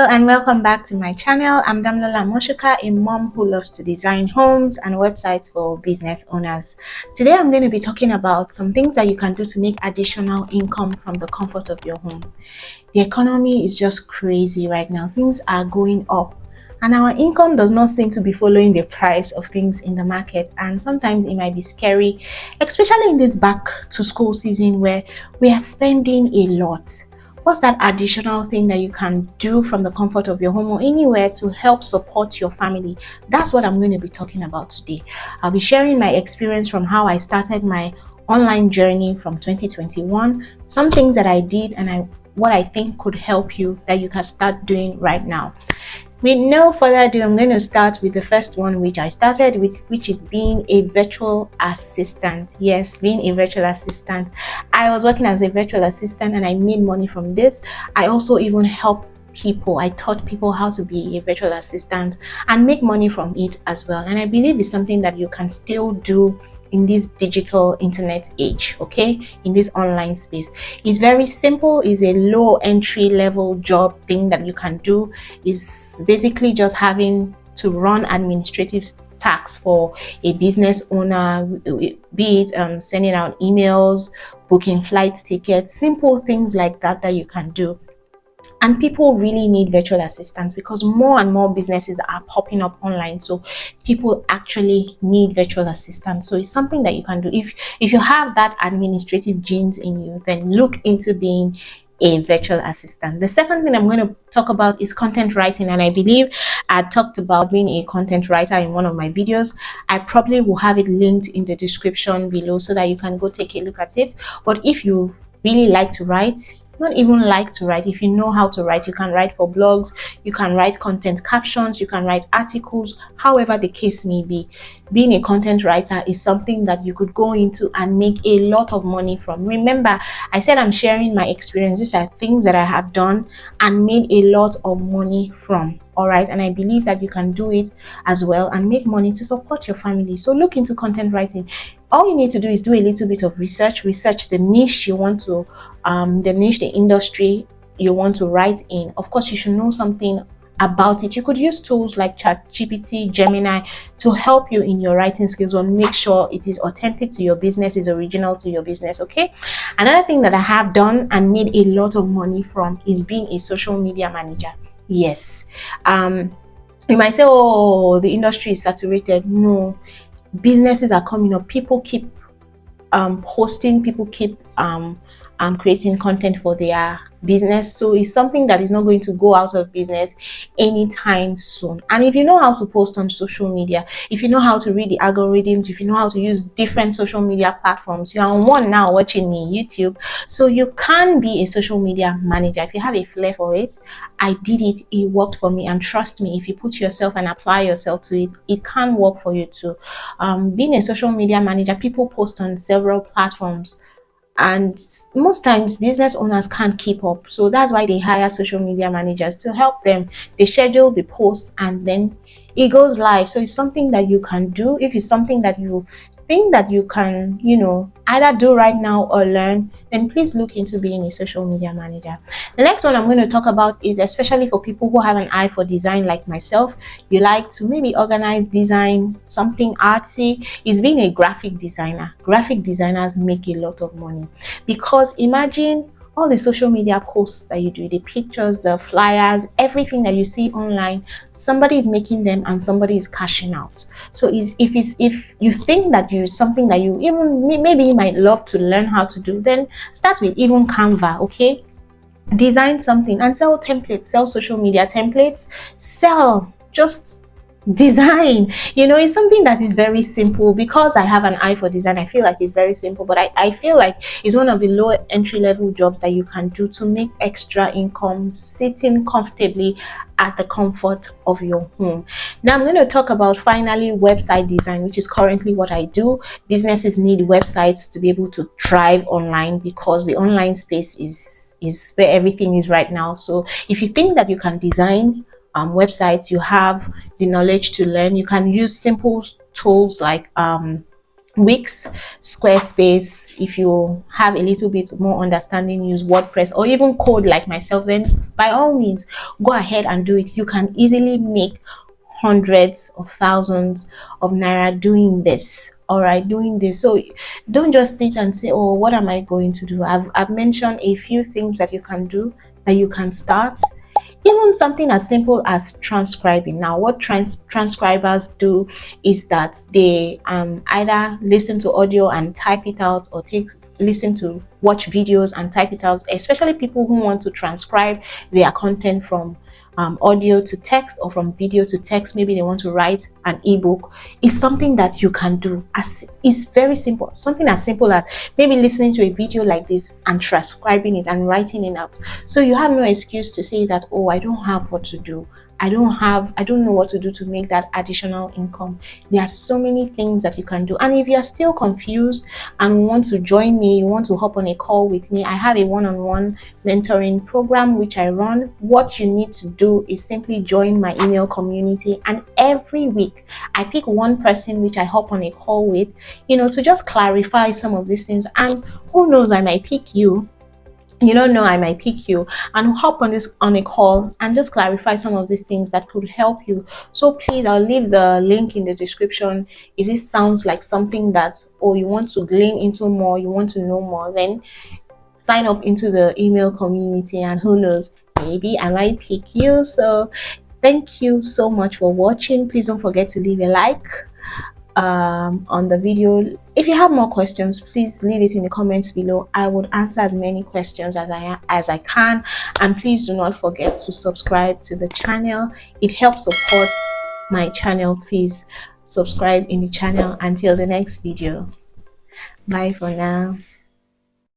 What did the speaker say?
Hello and welcome back to my channel. I'm Damlola Moshoka, a mom who loves to design homes and websites for business owners. Today I'm going to be talking about some things that you can do to make additional income from the comfort of your home. The economy is just crazy right now. Things are going up and our income does not seem to be following the price of things in the market, and sometimes it might be scary, especially in this back to school season where we are spending a lot. What's that additional thing that you can do from the comfort of your home or anywhere to help support your family? That's what I'm going to be talking about today. I'll be sharing my experience from how I started my online journey from 2021, some things that I did, and what I think could help you that you can start doing right now. With no further ado, I'm going to start with the first one, which I started with, which is being a virtual assistant. Yes, being a virtual assistant. I was working as a virtual assistant and I made money from this. I also even helped people. I taught people how to be a virtual assistant and make money from it as well. And I believe it's something that you can still do in this digital internet age, okay, in this online space. It's very simple. It's a low entry level job thing that you can do. Is basically just having to run administrative tasks for a business owner, be it sending out emails, booking flight tickets, simple things like that that you can do. And people really need virtual assistants because more and more businesses are popping up online, so people actually need virtual assistants. So it's something that you can do. If you have that administrative genes in you, then look into being a virtual assistant. The second thing I'm going to talk about is content writing, and I believe I talked about being a content writer in one of my videos. I probably will have it linked in the description below so that you can go take a look at it. But if you really like to write, not even like to write, if you know how to write, you can write for blogs, you can write content captions, you can write articles, however the case may be. Being a content writer is something that you could go into and make a lot of money from. Remember, I said I'm sharing my experiences. These are things that I have done and made a lot of money from. All right, and I believe that you can do it as well and make money to support your family. So look into content writing. All you need to do is do a little bit of research the niche you want to the industry you want to write in. Of course, you should know something about it. You could use tools like ChatGPT, Gemini to help you in your writing skills, or make sure it is authentic to your business, is original to your business. Okay, another thing that I have done and made a lot of money from is being a social media manager. Yes, you might say, oh, the industry is saturated. No, businesses are coming up. People keep posting, people keep creating content for their business, so it's something that is not going to go out of business anytime soon. And if you know how to post on social media, if you know how to read the algorithms, if you know how to use different social media platforms, you are on one now watching me, YouTube, so you can be a social media manager if you have a flair for it. I did it, it worked for me, and trust me, if you put yourself and apply yourself to it, it can work for you too. Being a social media manager, people post on several platforms, and most times business owners can't keep up, so that's why they hire social media managers to help them. They schedule the post and then it goes live. So it's something that you can do. If it's something that you think that you can, either do right now or learn, then please look into being a social media manager. The next one I'm going to talk about is especially for people who have an eye for design like myself. You like to maybe organize, design something artsy, is being a graphic designer. Graphic designers make a lot of money because imagine all the social media posts that you do, the pictures, the flyers, everything that you see online, somebody is making them and somebody is cashing out. So if you think that you something that you even maybe you might love to learn how to do, then start with even Canva. Okay, design something and sell templates, sell social media templates, sell just design. It's something that is very simple. Because I have an eye for design, I feel like it's very simple, but I feel like it's one of the low entry level jobs that you can do to make extra income sitting comfortably at the comfort of your home. Now I'm going to talk about finally website design, which is currently what I do. Businesses need websites to be able to thrive online because the online space is where everything is right now. So if you think that you can design websites, you have the knowledge to learn, you can use simple tools like Wix, Squarespace. If you have a little bit more understanding, use WordPress or even code like myself, then by all means go ahead and do it. You can easily make hundreds of thousands of naira doing this. All right, doing this. So don't just sit and say, oh, what am I going to do? I've mentioned a few things that you can do, that you can start. Even something as simple as transcribing. Now what transcribers do is that they either listen to audio and type it out, or listen to watch videos and type it out, especially people who want to transcribe their content from audio to text or from video to text. Maybe they want to write an ebook. It's something that you can do. As it's very simple, something as simple as maybe listening to a video like this and transcribing it and writing it out. So you have no excuse to say that, oh, I don't have what to do, I don't know what to do to make that additional income. There are so many things that you can do. And if you're still confused and want to join me, you want to hop on a call with me, I have a one-on-one mentoring program which I run. What you need to do is simply join my email community, and every week I pick one person which I hop on a call with, to just clarify some of these things. And who knows, I might pick you. You don't know, I might pick you and hop on a call and just clarify some of these things that could help you. So please, I'll leave the link in the description. If this sounds like something that, or you want to glean into more, you want to know more, then sign up into the email community, and who knows, maybe I might pick you. So thank you so much for watching. Please don't forget to leave a like on the video. If you have more questions, please leave it in the comments below. I would answer as many questions as I can. And please do not forget to subscribe to the channel. It helps support my channel. Please subscribe in the channel. Until the next video, bye for now.